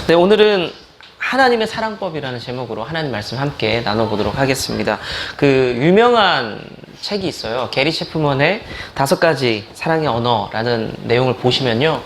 네, 오늘은 하나님의 사랑법이라는 제목으로 하나님 말씀 함께 나눠보도록 하겠습니다. 그 유명한 책이 있어요. 게리 체프먼의 5가지 사랑의 언어라는 내용을 보시면요,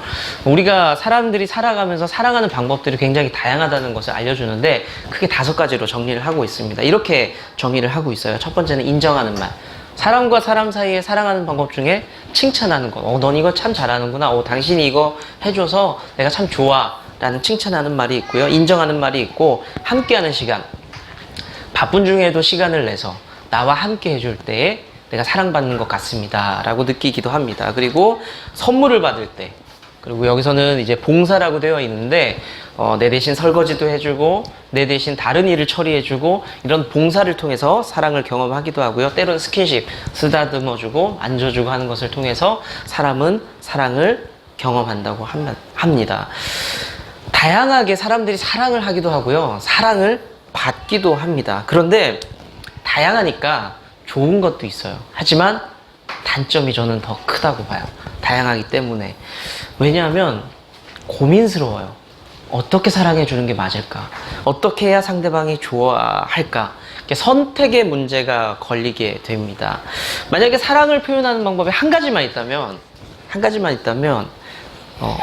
우리가 사람들이 살아가면서 사랑하는 방법들이 굉장히 다양하다는 것을 알려주는데 크게 5가지로 정리를 하고 있습니다. 이렇게 정의를 하고 있어요. 첫 번째는 인정하는 말. 사람과 사람 사이에 사랑하는 방법 중에 칭찬하는 것. 넌 이거 참 잘하는구나. 당신이 이거 해줘서 내가 참 좋아. 라는 칭찬하는 말이 있고요. 인정하는 말이 있고, 함께하는 시간. 바쁜 중에도 시간을 내서 나와 함께 해줄 때에 내가 사랑받는 것 같습니다. 라고 느끼기도 합니다. 그리고 선물을 받을 때. 그리고 여기서는 이제 봉사라고 되어 있는데, 내 대신 설거지도 해주고, 내 대신 다른 일을 처리해주고, 이런 봉사를 통해서 사랑을 경험하기도 하고요. 때로는 스킨십, 쓰다듬어주고, 만져주고 하는 것을 통해서 사람은 사랑을 경험한다고 합니다. 다양하게 사람들이 사랑을 하기도 하고요. 사랑을 받기도 합니다. 그런데 다양하니까 좋은 것도 있어요. 하지만 단점이 저는 더 크다고 봐요. 다양하기 때문에. 왜냐하면 고민스러워요. 어떻게 사랑해 주는 게 맞을까? 어떻게 해야 상대방이 좋아할까? 선택의 문제가 걸리게 됩니다. 만약에 사랑을 표현하는 방법이 한 가지만 있다면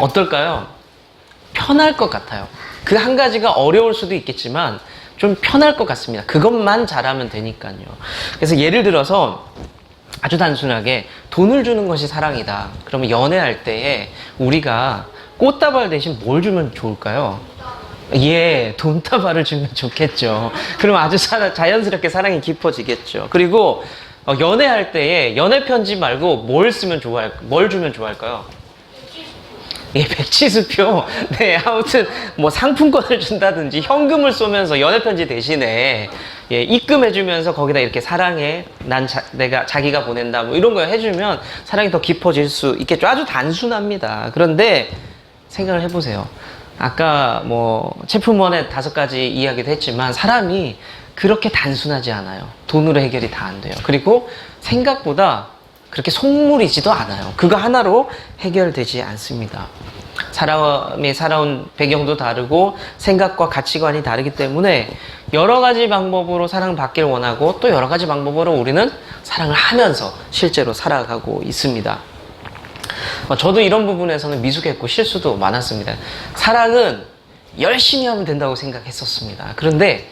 어떨까요? 편할 것 같아요. 그 한 가지가 어려울 수도 있겠지만 좀 편할 것 같습니다. 그것만 잘하면 되니까요. 그래서 예를 들어서 아주 단순하게 돈을 주는 것이 사랑이다. 그러면 연애할 때에 우리가 꽃다발 대신 뭘 주면 좋을까요? 예, 돈다발을 주면 좋겠죠. 그럼 아주 자연스럽게 사랑이 깊어지겠죠. 그리고 연애할 때에 연애 편지 말고 뭘 주면 좋아할까요? 예, 백지수표. 네, 아무튼 뭐 상품권을 준다든지 현금을 쏘면서 연애편지 대신에 입금해주면서 거기다 이렇게 사랑해, 내가 자기가 보낸다, 뭐 이런 거 해주면 사랑이 더 깊어질 수 있겠죠. 아주 단순합니다. 그런데 생각을 해보세요. 아까 뭐 체프먼의 5가지 이야기도 했지만 사람이 그렇게 단순하지 않아요. 돈으로 해결이 다 안 돼요. 그리고 생각보다 그렇게 속물이지도 않아요. 그거 하나로 해결되지 않습니다. 사람이 살아온 배경도 다르고 생각과 가치관이 다르기 때문에 여러 가지 방법으로 사랑받길 원하고 또 여러 가지 방법으로 우리는 사랑을 하면서 실제로 살아가고 있습니다. 저도 이런 부분에서는 미숙했고 실수도 많았습니다. 사랑은 열심히 하면 된다고 생각했었습니다. 그런데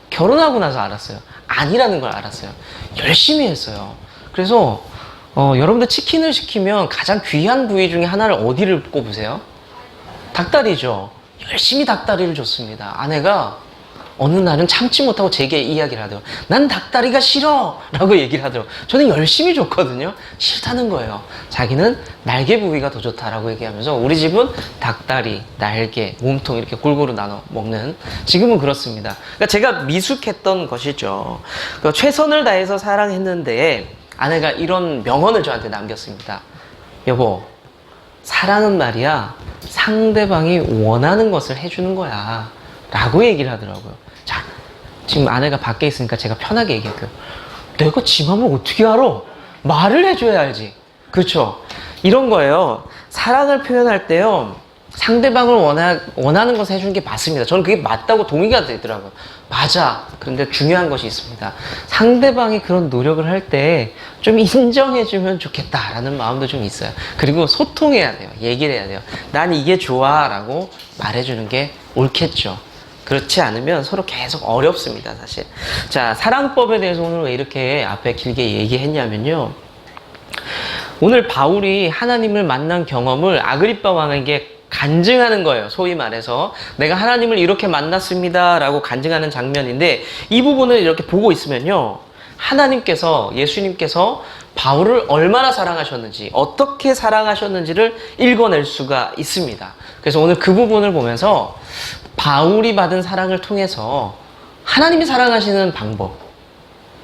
결혼하고 나서 알았어요. 아니라는 걸 알았어요. 열심히 했어요. 그래서 여러분들 치킨을 시키면 가장 귀한 부위 중에 하나를 어디를 꼽으세요? 닭다리죠. 열심히 닭다리를 줬습니다. 아내가 어느 날은 참지 못하고 제게 이야기를 하더라고요. 난 닭다리가 싫어! 라고 얘기를 하더라고요. 저는 열심히 줬거든요. 싫다는 거예요. 자기는 날개 부위가 더 좋다라고 얘기하면서 우리 집은 닭다리, 날개, 몸통 이렇게 골고루 나눠 먹는, 지금은 그렇습니다. 그러니까 제가 미숙했던 것이죠. 그러니까 최선을 다해서 사랑했는데 아내가 이런 명언을 저한테 남겼습니다. 여보, 사랑은 말이야 상대방이 원하는 것을 해주는 거야 라고 얘기를 하더라고요. 자, 지금 아내가 밖에 있으니까 제가 편하게 얘기할게요. 내가 지 맘을 어떻게 알아? 말을 해줘야 알지. 그렇죠? 이런 거예요. 사랑을 표현할 때요, 상대방을 원하는 것을 해주는 게 맞습니다. 저는 그게 맞다고 동의가 되더라고요. 맞아. 그런데 중요한 것이 있습니다. 상대방이 그런 노력을 할 때 좀 인정해주면 좋겠다라는 마음도 좀 있어요. 그리고 소통해야 돼요. 얘기를 해야 돼요. 난 이게 좋아 라고 말해주는 게 옳겠죠. 그렇지 않으면 서로 계속 어렵습니다, 사실. 자, 사랑법에 대해서 오늘 왜 이렇게 앞에 길게 얘기했냐면요, 오늘 바울이 하나님을 만난 경험을 아그리빠 왕에게 간증하는 거예요. 소위 말해서 내가 하나님을 이렇게 만났습니다 라고 간증하는 장면인데, 이 부분을 이렇게 보고 있으면요, 하나님께서, 예수님께서 바울을 얼마나 사랑하셨는지, 어떻게 사랑하셨는지를 읽어낼 수가 있습니다. 그래서 오늘 그 부분을 보면서 바울이 받은 사랑을 통해서 하나님이 사랑하시는 방법,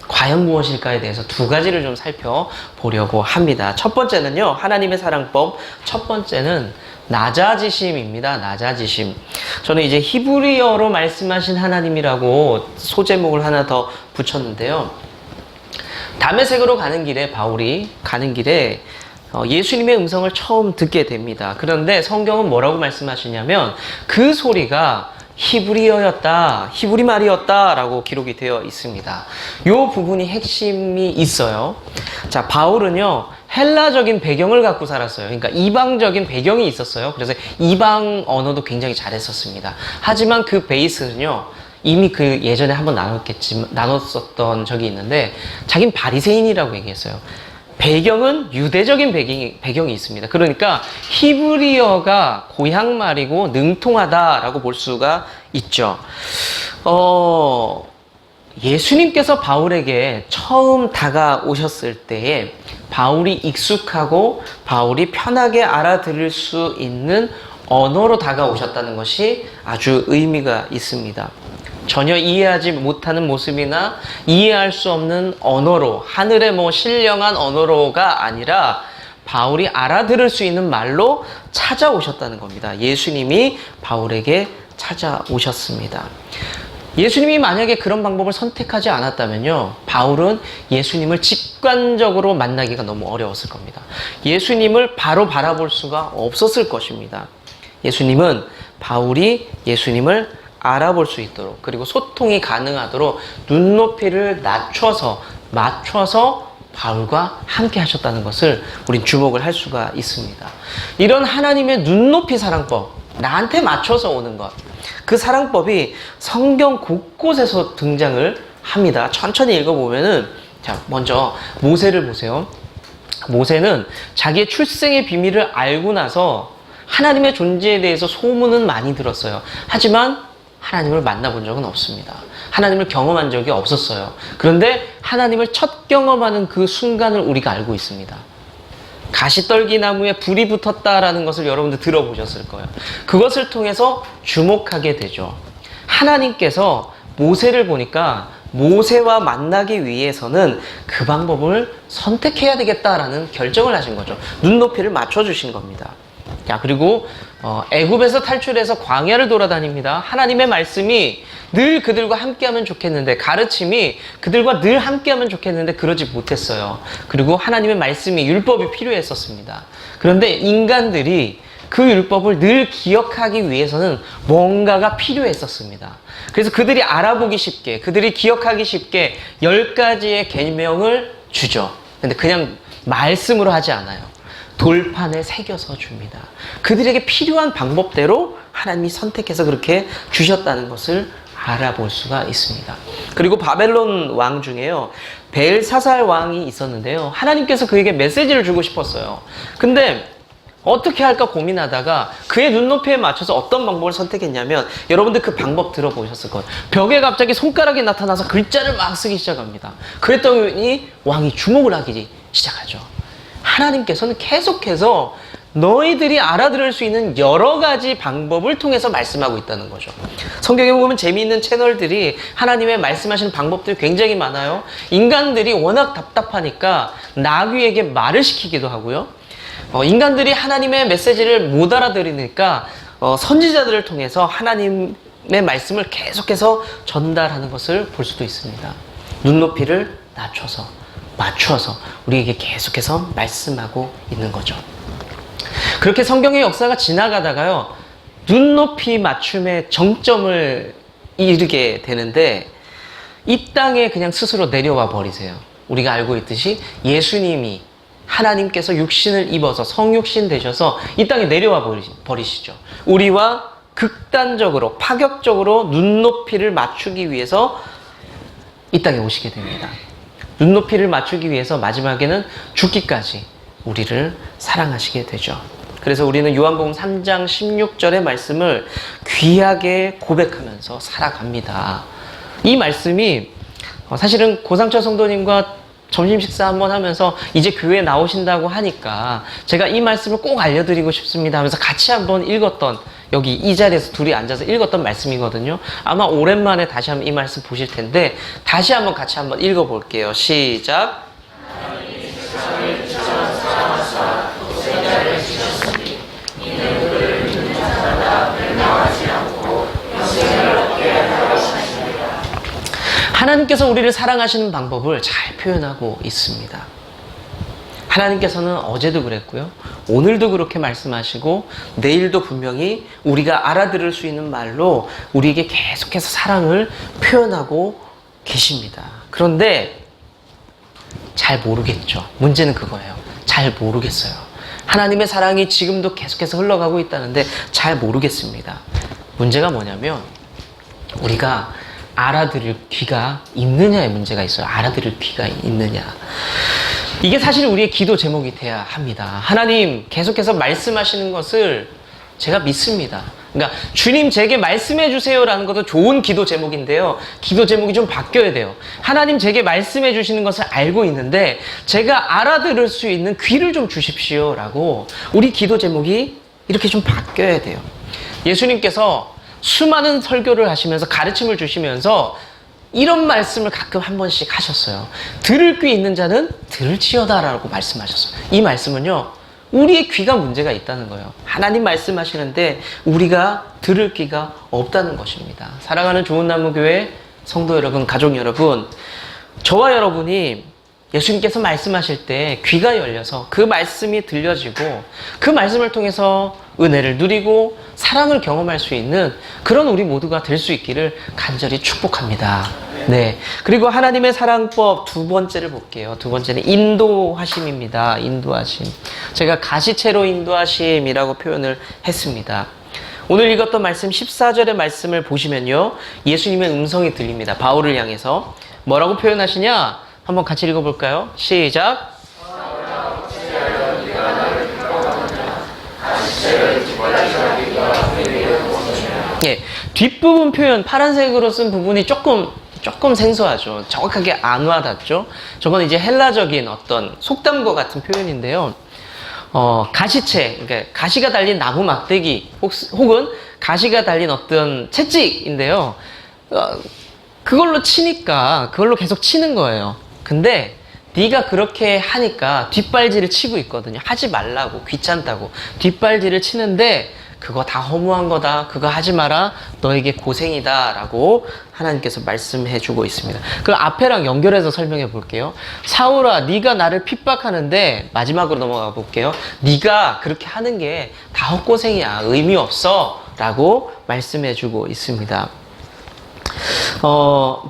과연 무엇일까에 대해서 2가지를 좀 살펴보려고 합니다. 첫 번째는요, 하나님의 사랑법, 첫 번째는 낮아지심입니다. 낮아지심. 저는 이제 히브리어로 말씀하신 하나님이라고 소제목을 하나 더 붙였는데요. 다메섹으로 가는 길에, 바울이 가는 길에 예수님의 음성을 처음 듣게 됩니다. 그런데 성경은 뭐라고 말씀하시냐면 그 소리가 히브리어였다, 히브리 말이었다라고 기록이 되어 있습니다. 이 부분이 핵심이 있어요. 자, 바울은요 헬라적인 배경을 갖고 살았어요. 그러니까 이방적인 배경이 있었어요. 그래서 이방 언어도 굉장히 잘했었습니다. 하지만 그 베이스는요 이미 그 예전에 한번 나눴었던 적이 있는데 자긴 바리새인이라고 얘기했어요. 배경은 유대적인 배경이 있습니다. 그러니까 히브리어가 고향말이고 능통하다라고 볼 수가 있죠. 예수님께서 바울에게 처음 다가오셨을 때에 바울이 익숙하고 바울이 편하게 알아들을 수 있는 언어로 다가오셨다는 것이 아주 의미가 있습니다. 전혀 이해하지 못하는 모습이나 이해할 수 없는 언어로, 하늘의 신령한 언어로가 아니라 바울이 알아들을 수 있는 말로 찾아오셨다는 겁니다. 예수님이 바울에게 찾아오셨습니다. 예수님이 만약에 그런 방법을 선택하지 않았다면요, 바울은 예수님을 직관적으로 만나기가 너무 어려웠을 겁니다. 예수님을 바로 바라볼 수가 없었을 것입니다. 예수님은 바울이 예수님을 알아볼 수 있도록, 그리고 소통이 가능하도록 눈높이를 맞춰서 바울과 함께 하셨다는 것을 우린 주목을 할 수가 있습니다. 이런 하나님의 눈높이 사랑법, 나한테 맞춰서 오는 것, 그 사랑법이 성경 곳곳에서 등장을 합니다. 천천히 읽어보면은, 자, 먼저 모세를 보세요. 모세는 자기의 출생의 비밀을 알고 나서 하나님의 존재에 대해서 소문은 많이 들었어요. 하지만 하나님을 만나본 적은 없습니다. 하나님을 경험한 적이 없었어요. 그런데 하나님을 첫 경험하는 그 순간을 우리가 알고 있습니다. 가시떨기 나무에 불이 붙었다라는 것을 여러분들 들어보셨을 거예요. 그것을 통해서 주목하게 되죠. 하나님께서 모세를 보니까 모세와 만나기 위해서는 그 방법을 선택해야 되겠다라는 결정을 하신 거죠. 눈높이를 맞춰주신 겁니다. 자, 그리고 애굽에서 탈출해서 광야를 돌아다닙니다. 하나님의 말씀이 늘 그들과 함께하면 좋겠는데, 가르침이 그들과 늘 함께하면 좋겠는데 그러지 못했어요. 그리고 하나님의 말씀이, 율법이 필요했었습니다. 그런데 인간들이 그 율법을 늘 기억하기 위해서는 뭔가가 필요했었습니다. 그래서 그들이 알아보기 쉽게, 그들이 기억하기 쉽게 10가지의 계명을 주죠. 근데 그냥 말씀으로 하지 않아요. 돌판에 새겨서 줍니다. 그들에게 필요한 방법대로 하나님이 선택해서 그렇게 주셨다는 것을 알아볼 수가 있습니다. 그리고 바벨론 왕 중에요, 벨사살 왕이 있었는데요, 하나님께서 그에게 메시지를 주고 싶었어요. 근데 어떻게 할까 고민하다가 그의 눈높이에 맞춰서 어떤 방법을 선택했냐면, 여러분들 그 방법 들어보셨을 거예요. 벽에 갑자기 손가락이 나타나서 글자를 막 쓰기 시작합니다. 그랬더니 왕이 주목을 하기 시작하죠. 하나님께서는 계속해서 너희들이 알아들을 수 있는 여러 가지 방법을 통해서 말씀하고 있다는 거죠. 성경에 보면 재미있는 채널들이 하나님의 말씀하시는 방법들이 굉장히 많아요. 인간들이 워낙 답답하니까 나귀에게 말을 시키기도 하고요. 인간들이 하나님의 메시지를 못 알아들으니까 선지자들을 통해서 하나님의 말씀을 계속해서 전달하는 것을 볼 수도 있습니다. 눈높이를 맞춰서 우리에게 계속해서 말씀하고 있는 거죠. 그렇게 성경의 역사가 지나가다가요, 눈높이 맞춤의 정점을 이르게 되는데, 이 땅에 그냥 스스로 내려와 버리세요. 우리가 알고 있듯이 예수님이, 하나님께서 육신을 입어서 성육신 되셔서 이 땅에 내려와 버리시죠. 우리와 극단적으로, 파격적으로 눈높이를 맞추기 위해서 이 땅에 오시게 됩니다. 눈높이를 맞추기 위해서 마지막에는 죽기까지 우리를 사랑하시게 되죠. 그래서 우리는 요한복음 3장 16절의 말씀을 귀하게 고백하면서 살아갑니다. 이 말씀이 사실은 고상철 성도님과 점심 식사 한번 하면서 이제 교회에 나오신다고 하니까 제가 이 말씀을 꼭 알려드리고 싶습니다 하면서 같이 한번 읽었던, 여기 이 자리에서 둘이 앉아서 읽었던 말씀이거든요. 아마 오랜만에 다시 한번 이 말씀 보실 텐데 다시 한번 같이 한번 읽어볼게요. 시작. 하나님께서 우리를 사랑하시는 방법을 잘 표현하고 있습니다. 하나님께서는 어제도 그랬고요. 오늘도 그렇게 말씀하시고 내일도 분명히 우리가 알아들을 수 있는 말로 우리에게 계속해서 사랑을 표현하고 계십니다. 그런데 잘 모르겠죠. 문제는 그거예요. 잘 모르겠어요. 하나님의 사랑이 지금도 계속해서 흘러가고 있다는데 잘 모르겠습니다. 문제가 뭐냐면 우리가 알아들을 귀가 있느냐의 문제가 있어요. 알아들을 귀가 있느냐. 이게 사실 우리의 기도 제목이 돼야 합니다. 하나님 계속해서 말씀하시는 것을 제가 믿습니다. 그러니까 주님 제게 말씀해 주세요라는 것도 좋은 기도 제목인데요. 기도 제목이 좀 바뀌어야 돼요. 하나님 제게 말씀해 주시는 것을 알고 있는데 제가 알아들을 수 있는 귀를 좀 주십시오라고 우리 기도 제목이 이렇게 좀 바뀌어야 돼요. 예수님께서 수많은 설교를 하시면서 가르침을 주시면서 이런 말씀을 가끔 한 번씩 하셨어요. 들을 귀 있는 자는 들을지어다라고 말씀하셨어요. 이 말씀은요, 우리의 귀가 문제가 있다는 거예요. 하나님 말씀하시는데 우리가 들을 귀가 없다는 것입니다. 사랑하는 좋은나무교회 성도 여러분, 가족 여러분, 저와 여러분이 예수님께서 말씀하실 때 귀가 열려서 그 말씀이 들려지고 그 말씀을 통해서 은혜를 누리고 사랑을 경험할 수 있는 그런 우리 모두가 될 수 있기를 간절히 축복합니다. 네. 그리고 하나님의 사랑법 두 번째를 볼게요. 두 번째는 인도하심입니다. 인도하심. 제가 가시채로 인도하심이라고 표현을 했습니다. 오늘 읽었던 말씀 14절의 말씀을 보시면요. 예수님의 음성이 들립니다. 바울을 향해서. 뭐라고 표현하시냐? 한번 같이 읽어볼까요? 시작. 예, 뒷부분 표현 파란색으로 쓴 부분이 조금 생소하죠. 정확하게 안 와닿죠. 저건 이제 헬라적인 어떤 속담과 같은 표현인데요. 가시채, 그러니까 가시가 달린 나무 막대기 혹은 가시가 달린 어떤 채찍인데요. 그걸로 치니까 그걸로 계속 치는 거예요. 근데 네가 그렇게 하니까 뒷발질을 치고 있거든요. 하지 말라고, 귀찮다고 뒷발질을 치는데 그거 다 허무한 거다. 그거 하지 마라. 너에게 고생이다. 라고 하나님께서 말씀해 주고 있습니다. 그럼 앞에랑 연결해서 설명해 볼게요. 사울아, 네가 나를 핍박하는데, 마지막으로 넘어가 볼게요. 네가 그렇게 하는 게 다 헛고생이야. 의미 없어. 라고 말씀해 주고 있습니다.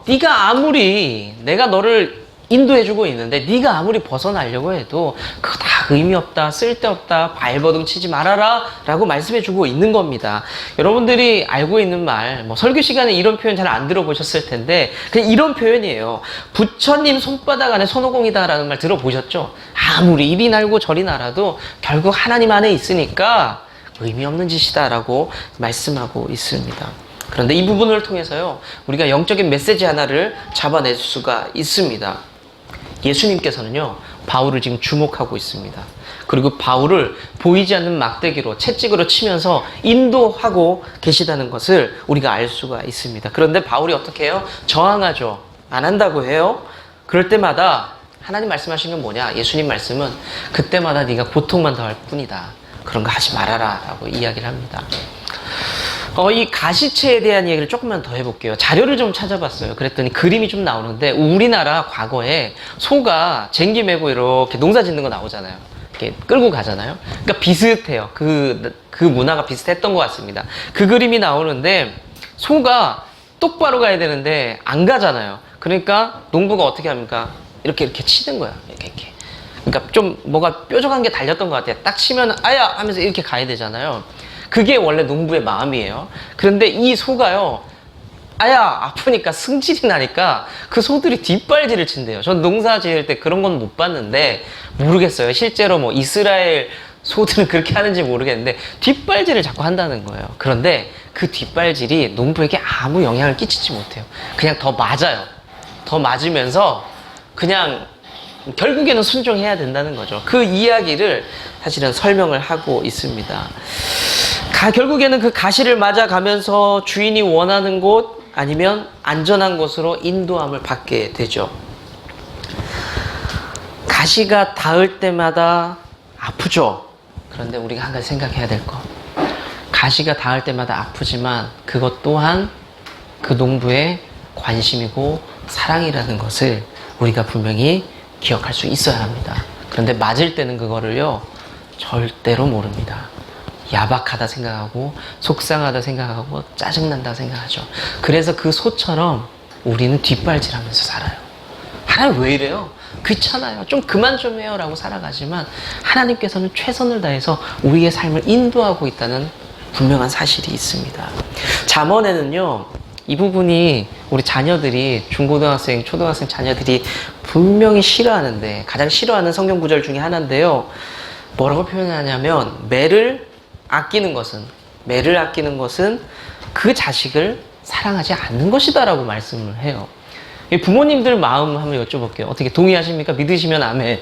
네가 아무리 내가 너를 인도해주고 있는데 네가 아무리 벗어나려고 해도 그거 다 의미 없다, 쓸데없다, 발버둥 치지 말아라 라고 말씀해주고 있는 겁니다. 여러분들이 알고 있는 말, 뭐 설교 시간에 이런 표현 잘 안 들어보셨을 텐데 그냥 이런 표현이에요. 부처님 손바닥 안에 손오공이다 라는 말 들어보셨죠? 아무리 이리 날고 저리 날아도 결국 하나님 안에 있으니까 의미 없는 짓이다 라고 말씀하고 있습니다. 그런데 이 부분을 통해서요, 우리가 영적인 메시지 하나를 잡아낼 수가 있습니다. 예수님께서는요, 바울을 지금 주목하고 있습니다. 그리고 바울을 보이지 않는 막대기로, 채찍으로 치면서 인도하고 계시다는 것을 우리가 알 수가 있습니다. 그런데 바울이 어떻게 해요? 저항하죠. 안 한다고 해요. 그럴 때마다 하나님 말씀하신 건 뭐냐? 예수님 말씀은 그때마다 네가 고통만 더할 뿐이다. 그런 거 하지 말아라 라고 이야기를 합니다. 이 가시채에 대한 얘기를 조금만 더 해볼게요. 자료를 좀 찾아봤어요. 그랬더니 그림이 좀 나오는데 우리나라 과거에 소가 쟁기 메고 이렇게 농사 짓는 거 나오잖아요. 이렇게 끌고 가잖아요. 그러니까 비슷해요. 그 문화가 비슷했던 것 같습니다. 그 그림이 나오는데 소가 똑바로 가야 되는데 안 가잖아요. 그러니까 농부가 어떻게 합니까? 이렇게 치는 거야. 이렇게. 그러니까 좀 뭐가 뾰족한 게 달렸던 것 같아요. 딱 치면 아야 하면서 이렇게 가야 되잖아요. 그게 원래 농부의 마음이에요. 그런데 이 소가요, 아야 아프니까 승질이 나니까 그 소들이 뒷발질을 친대요. 전 농사 지을 때 그런 건 못 봤는데 모르겠어요. 실제로 뭐 이스라엘 소들은 그렇게 하는지 모르겠는데 뒷발질을 자꾸 한다는 거예요. 그런데 그 뒷발질이 농부에게 아무 영향을 끼치지 못해요. 그냥 더 맞아요. 더 맞으면서 그냥 결국에는 순종해야 된다는 거죠. 그 이야기를 사실은 설명을 하고 있습니다. 결국에는 그 가시를 맞아가면서 주인이 원하는 곳 아니면 안전한 곳으로 인도함을 받게 되죠. 가시가 닿을 때마다 아프죠. 그런데 우리가 한 가지 생각해야 될 거. 가시가 닿을 때마다 아프지만 그것 또한 그 농부의 관심이고 사랑이라는 것을 우리가 분명히 기억할 수 있어야 합니다. 그런데 맞을 때는 그거를요, 절대로 모릅니다. 야박하다 생각하고, 속상하다 생각하고, 짜증난다 생각하죠. 그래서 그 소처럼 우리는 뒷발질하면서 살아요. 하나님 왜 이래요? 귀찮아요. 좀 그만 좀 해요. 라고 살아가지만 하나님께서는 최선을 다해서 우리의 삶을 인도하고 있다는 분명한 사실이 있습니다. 잠언에는요, 이 부분이 우리 자녀들이, 중고등학생, 초등학생 자녀들이 분명히 싫어하는데, 가장 싫어하는 성경 구절 중에 하나인데요. 뭐라고 표현하냐면, 매를 아끼는 것은 그 자식을 사랑하지 않는 것이다 라고 말씀을 해요. 부모님들 마음 한번 여쭤볼게요. 어떻게 동의하십니까? 믿으시면 아멘.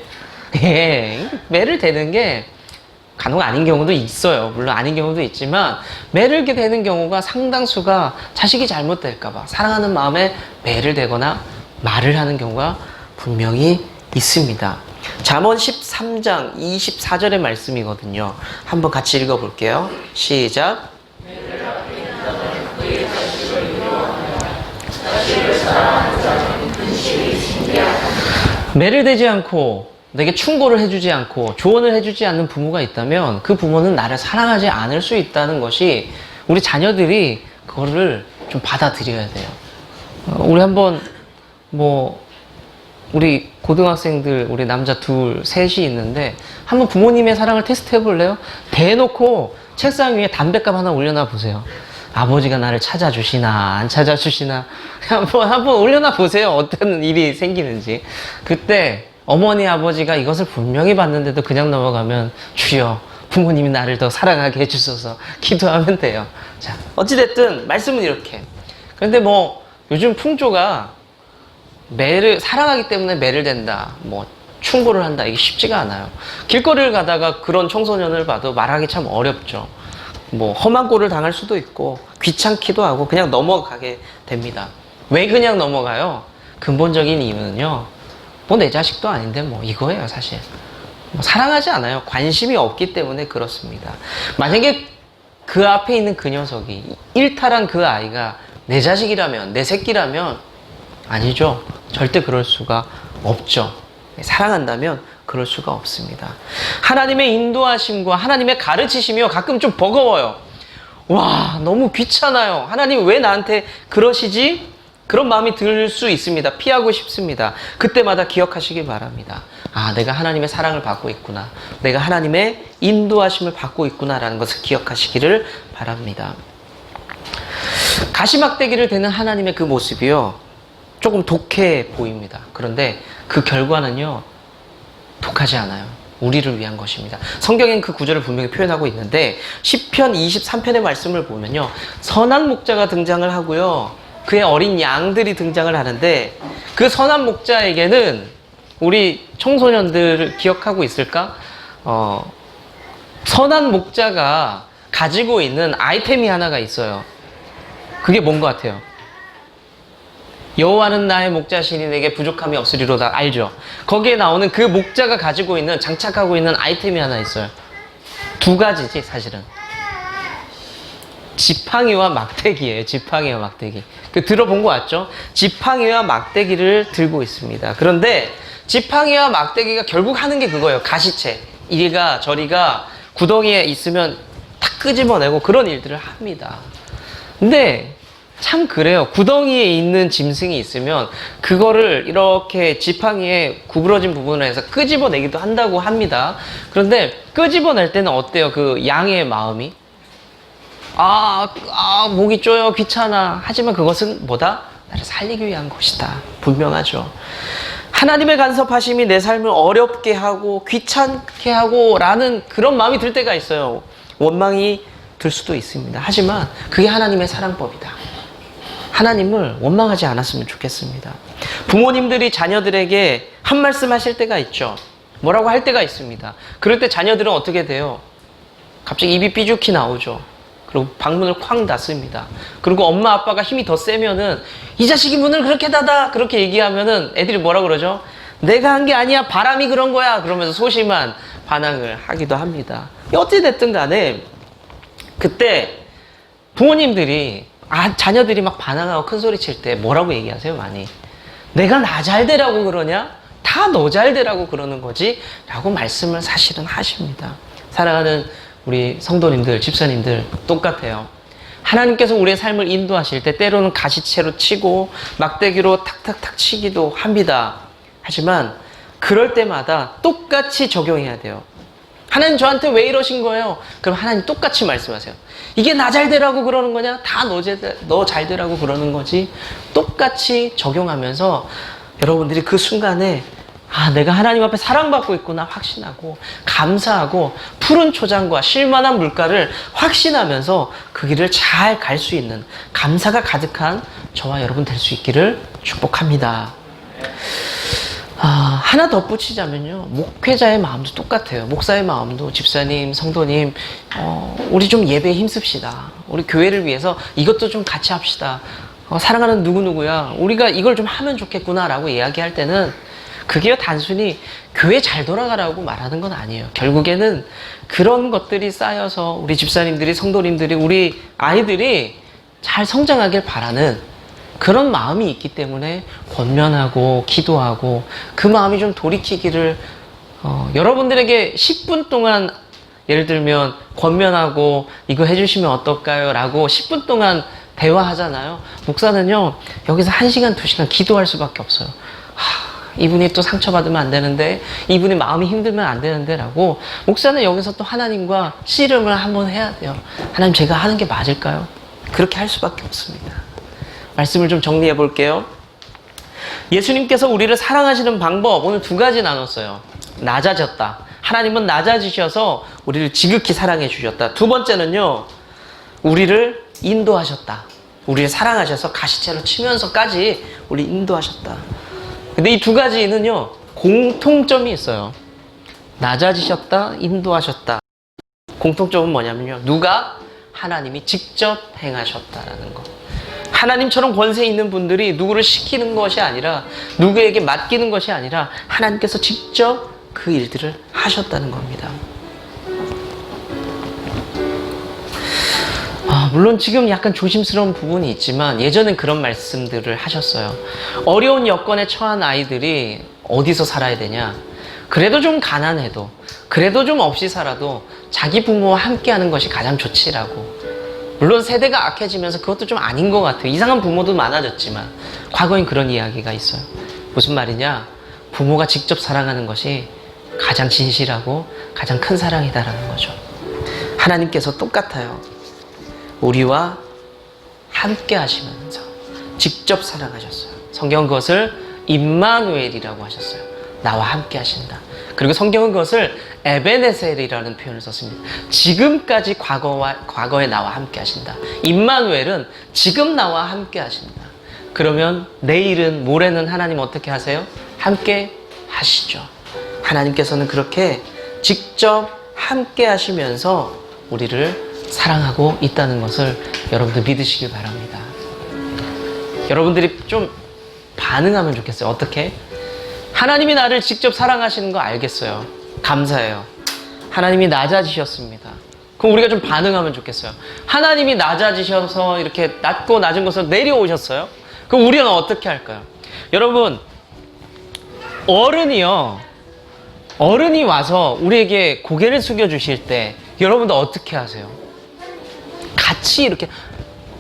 예, 매를 대는 게 간혹 아닌 경우도 있어요. 물론 아닌 경우도 있지만 매를 이렇게 대는 경우가 상당수가 자식이 잘못될까봐 사랑하는 마음에 매를 대거나 말을 하는 경우가 분명히 있습니다. 잠언 13장 24절의 말씀이거든요. 한번 같이 읽어볼게요. 시작. 매를 대지 않고 내게 충고를 해주지 않고 조언을 해주지 않는 부모가 있다면 그 부모는 나를 사랑하지 않을 수 있다는 것이, 우리 자녀들이 그거를 좀 받아들여야 돼요. 우리 한번 우리 고등학생들, 우리 남자 둘, 셋이 있는데 한번 부모님의 사랑을 테스트 해볼래요? 대놓고 책상 위에 담뱃값 하나 올려놔 보세요. 아버지가 나를 찾아주시나 안 찾아주시나 한번 올려놔 보세요. 어떤 일이 생기는지. 그때 어머니 아버지가 이것을 분명히 봤는데도 그냥 넘어가면, 주여 부모님이 나를 더 사랑하게 해주셔서 기도하면 돼요. 자, 어찌됐든 말씀은 이렇게. 그런데 요즘 풍조가 매를 사랑하기 때문에 매를 댄다, 충고를 한다, 이게 쉽지가 않아요. 길거리를 가다가 그런 청소년을 봐도 말하기 참 어렵죠. 험한 꼴을 당할 수도 있고 귀찮기도 하고 그냥 넘어가게 됩니다. 왜 그냥 넘어가요? 근본적인 이유는요, 내 자식도 아닌데 이거예요. 사실 사랑하지 않아요. 관심이 없기 때문에 그렇습니다. 만약에 그 앞에 있는 그 녀석이, 일탈한 그 아이가 내 자식이라면, 내 새끼라면, 아니죠. 절대 그럴 수가 없죠. 사랑한다면 그럴 수가 없습니다. 하나님의 인도하심과 하나님의 가르치심이요, 가끔 좀 버거워요. 와, 너무 귀찮아요. 하나님 왜 나한테 그러시지? 그런 마음이 들 수 있습니다. 피하고 싶습니다. 그때마다 기억하시기 바랍니다. 아, 내가 하나님의 사랑을 받고 있구나. 내가 하나님의 인도하심을 받고 있구나라는 것을 기억하시기를 바랍니다. 가시막대기를 대는 하나님의 그 모습이요, 조금 독해 보입니다. 그런데 그 결과는요, 독하지 않아요. 우리를 위한 것입니다. 성경엔 그 구절을 분명히 표현하고 있는데, 시편 23편의 말씀을 보면요, 선한 목자가 등장을 하고요, 그의 어린 양들이 등장을 하는데, 그 선한 목자에게는 우리 청소년들 기억하고 있을까? 선한 목자가 가지고 있는 아이템이 하나가 있어요. 그게 뭔 것 같아요? 여호와는 나의 목자시니 내게 부족함이 없으리로다. 알죠? 거기에 나오는 그 목자가 가지고 있는, 장착하고 있는 아이템이 하나 있어요. 두 가지지 사실은. 지팡이와 막대기예요. 지팡이와 막대기. 들어본 거 같죠? 지팡이와 막대기를 들고 있습니다. 그런데 지팡이와 막대기가 결국 하는 게 그거예요. 가시채. 이리가 저리가 구덩이에 있으면 탁 끄집어내고 그런 일들을 합니다. 근데 참 그래요. 구덩이에 있는 짐승이 있으면 그거를 이렇게 지팡이에 구부러진 부분에서 끄집어내기도 한다고 합니다. 그런데 끄집어낼 때는 어때요? 그 양의 마음이? 목이 쪼여, 귀찮아. 하지만 그것은 뭐다? 나를 살리기 위한 것이다. 분명하죠. 하나님의 간섭하심이 내 삶을 어렵게 하고 귀찮게 하고 라는 그런 마음이 들 때가 있어요. 원망이 들 수도 있습니다. 하지만 그게 하나님의 사랑법이다. 하나님을 원망하지 않았으면 좋겠습니다. 부모님들이 자녀들에게 한 말씀 하실 때가 있죠. 뭐라고 할 때가 있습니다. 그럴 때 자녀들은 어떻게 돼요? 갑자기 입이 삐죽히 나오죠. 그리고 방문을 쾅 닫습니다. 그리고 엄마 아빠가 힘이 더 세면은, 이 자식이 문을 그렇게 닫아! 그렇게 얘기하면은 애들이 뭐라 그러죠? 내가 한 게 아니야, 바람이 그런 거야! 그러면서 소심한 반항을 하기도 합니다. 어찌됐든 간에 그때 부모님들이, 자녀들이 막 반항하고 큰 소리 칠 때 뭐라고 얘기하세요? 많이. 내가 나 잘 되라고 그러냐? 다 너 잘되라고 그러는 거지 라고 말씀을 사실은 하십니다. 사랑하는 우리 성도님들, 집사님들 똑같아요. 하나님께서 우리의 삶을 인도하실 때 때로는 가시채로 치고 막대기로 탁탁탁 치기도 합니다. 하지만 그럴 때마다 똑같이 적용해야 돼요. 하나님 저한테 왜 이러신 거예요? 그럼 하나님 똑같이 말씀하세요. 이게 나 잘 되라고 그러는 거냐? 다 너 잘 되라고 그러는 거지. 똑같이 적용하면서 여러분들이 그 순간에 내가 하나님 앞에 사랑받고 있구나 확신하고 감사하고 푸른 초장과 쉴만한 물가를 확신하면서 그 길을 잘 갈 수 있는 감사가 가득한 저와 여러분 될 수 있기를 축복합니다. 하나 덧붙이자면요. 목회자의 마음도 똑같아요. 목사의 마음도 집사님, 성도님, 우리 좀 예배에 힘씁시다. 우리 교회를 위해서 이것도 좀 같이 합시다. 사랑하는 누구누구야. 우리가 이걸 좀 하면 좋겠구나 라고 이야기할 때는 그게 단순히 교회 잘 돌아가라고 말하는 건 아니에요. 결국에는 그런 것들이 쌓여서 우리 집사님들이, 성도님들이, 우리 아이들이 잘 성장하길 바라는 그런 마음이 있기 때문에 권면하고 기도하고 그 마음이 좀 돌이키기를 여러분들에게 10분 동안 예를 들면 권면하고 이거 해주시면 어떨까요? 라고 10분 동안 대화하잖아요. 목사는요 여기서 1시간, 2시간 기도할 수밖에 없어요. 이분이 또 상처받으면 안 되는데, 이분이 마음이 힘들면 안 되는데 라고 목사는 여기서 또 하나님과 씨름을 한번 해야 돼요. 하나님 제가 하는 게 맞을까요? 그렇게 할 수밖에 없습니다. 말씀을 좀 정리해 볼게요. 예수님께서 우리를 사랑하시는 방법 오늘 2가지 나눴어요. 낮아졌다. 하나님은 낮아지셔서 우리를 지극히 사랑해 주셨다. 2번째는요. 우리를 인도하셨다. 우리를 사랑하셔서 가시채로 치면서까지 우리 인도하셨다. 근데 이 2가지는요. 공통점이 있어요. 낮아지셨다. 인도하셨다. 공통점은 뭐냐면요. 누가? 하나님이 직접 행하셨다라는 거. 하나님처럼 권세 있는 분들이 누구를 시키는 것이 아니라 누구에게 맡기는 것이 아니라 하나님께서 직접 그 일들을 하셨다는 겁니다. 물론 지금 약간 조심스러운 부분이 있지만 예전엔 그런 말씀들을 하셨어요. 어려운 여건에 처한 아이들이 어디서 살아야 되냐? 그래도 좀 가난해도 그래도 좀 없이 살아도 자기 부모와 함께하는 것이 가장 좋지라고. 물론 세대가 악해지면서 그것도 좀 아닌 것 같아요. 이상한 부모도 많아졌지만 과거엔 그런 이야기가 있어요. 무슨 말이냐? 부모가 직접 사랑하는 것이 가장 진실하고 가장 큰 사랑이다라는 거죠. 하나님께서 똑같아요. 우리와 함께 하시면서 직접 사랑하셨어요. 성경은 그것을 임마누엘이라고 하셨어요. 나와 함께 하신다. 그리고 성경은 그것을 에베네셀이라는 표현을 썼습니다. 지금까지 과거에 나와 함께 하신다. 임마누엘은 지금 나와 함께 하신다. 그러면 내일은, 모레는 하나님 어떻게 하세요? 함께 하시죠. 하나님께서는 그렇게 직접 함께 하시면서 우리를 사랑하고 있다는 것을 여러분들 믿으시길 바랍니다. 여러분들이 좀 반응하면 좋겠어요. 어떻게? 하나님이 나를 직접 사랑하시는 거 알겠어요. 감사해요. 하나님이 낮아지셨습니다. 그럼 우리가 좀 반응하면 좋겠어요. 하나님이 낮아지셔서 이렇게 낮고 낮은 곳으로 내려오셨어요. 그럼 우리는 어떻게 할까요? 여러분, 어른이 와서 우리에게 고개를 숙여주실 때 여러분들 어떻게 하세요? 같이 이렇게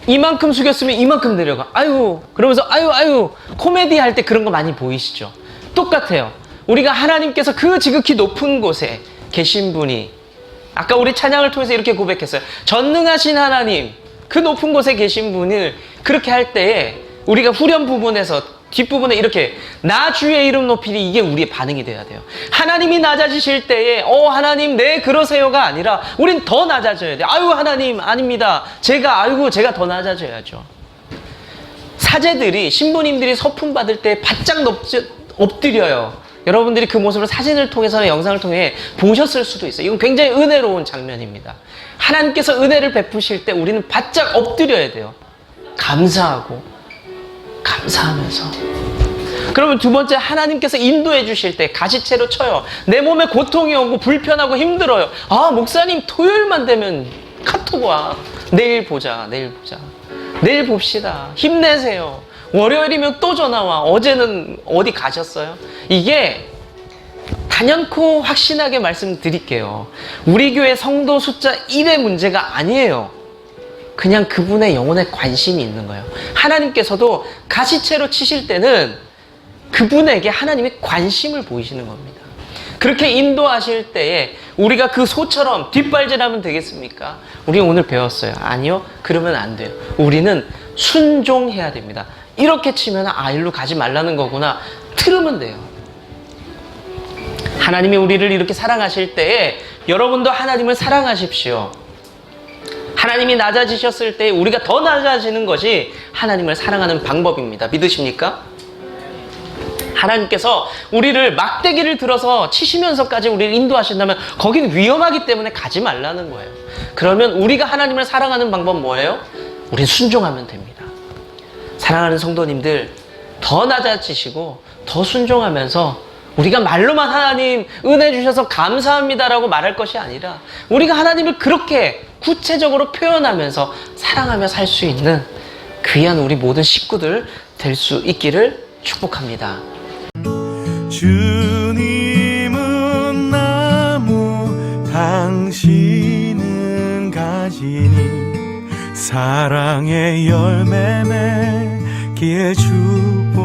이만큼 숙였으면 이만큼 내려가. 아유, 그러면서 아유 코미디 할 때 그런 거 많이 보이시죠? 똑같아요. 우리가 하나님께서 그 지극히 높은 곳에 계신 분이, 아까 우리 찬양을 통해서 이렇게 고백했어요. 전능하신 하나님, 그 높은 곳에 계신 분을 그렇게 할 때에 우리가 후렴 부분에서 뒷부분에 이렇게 나 주의 이름 높이니, 이게 우리의 반응이 돼야 돼요. 하나님이 낮아지실 때에 하나님 네 그러세요가 아니라 우린 더 낮아져야 돼요. 아유 하나님 아닙니다. 제가 더 낮아져야죠. 사제들이, 신부님들이 서품 받을 때 바짝 엎드려요. 여러분들이 그 모습을 사진을 통해서나 영상을 통해 보셨을 수도 있어요. 이건 굉장히 은혜로운 장면입니다. 하나님께서 은혜를 베푸실 때 우리는 바짝 엎드려야 돼요. 감사하면서. 그러면 2번째, 하나님께서 인도해 주실 때 가시채로 쳐요. 내 몸에 고통이 오고 불편하고 힘들어요. 목사님 토요일만 되면 카톡 와. 내일 보자. 내일 봅시다. 힘내세요. 월요일이면 또 전화와. 어제는 어디 가셨어요? 이게 단연코 확신하게 말씀드릴게요. 우리 교회 성도 숫자 1의 문제가 아니에요. 그냥 그분의 영혼에 관심이 있는 거예요. 하나님께서도 가시채로 치실 때는 그분에게 하나님이 관심을 보이시는 겁니다. 그렇게 인도하실 때에 우리가 그 소처럼 뒷발질하면 되겠습니까? 우리 오늘 배웠어요. 아니요. 그러면 안 돼요. 우리는 순종해야 됩니다. 이렇게 치면 일로 가지 말라는 거구나. 틀으면 돼요. 하나님이 우리를 이렇게 사랑하실 때에 여러분도 하나님을 사랑하십시오. 하나님이 낮아지셨을 때 우리가 더 낮아지는 것이 하나님을 사랑하는 방법입니다. 믿으십니까? 하나님께서 우리를 막대기를 들어서 치시면서까지 우리를 인도하신다면 거긴 위험하기 때문에 가지 말라는 거예요. 그러면 우리가 하나님을 사랑하는 방법 뭐예요? 우린 순종하면 됩니다. 사랑하는 성도님들, 더 낮아지시고 더 순종하면서 우리가 말로만 하나님 은혜 주셔서 감사합니다라고 말할 것이 아니라 우리가 하나님을 그렇게 구체적으로 표현하면서 사랑하며 살 수 있는 귀한 우리 모든 식구들 될 수 있기를 축복합니다. 주님은 나무 당신은 가지니 사랑의 열매 맺기에 축복해요.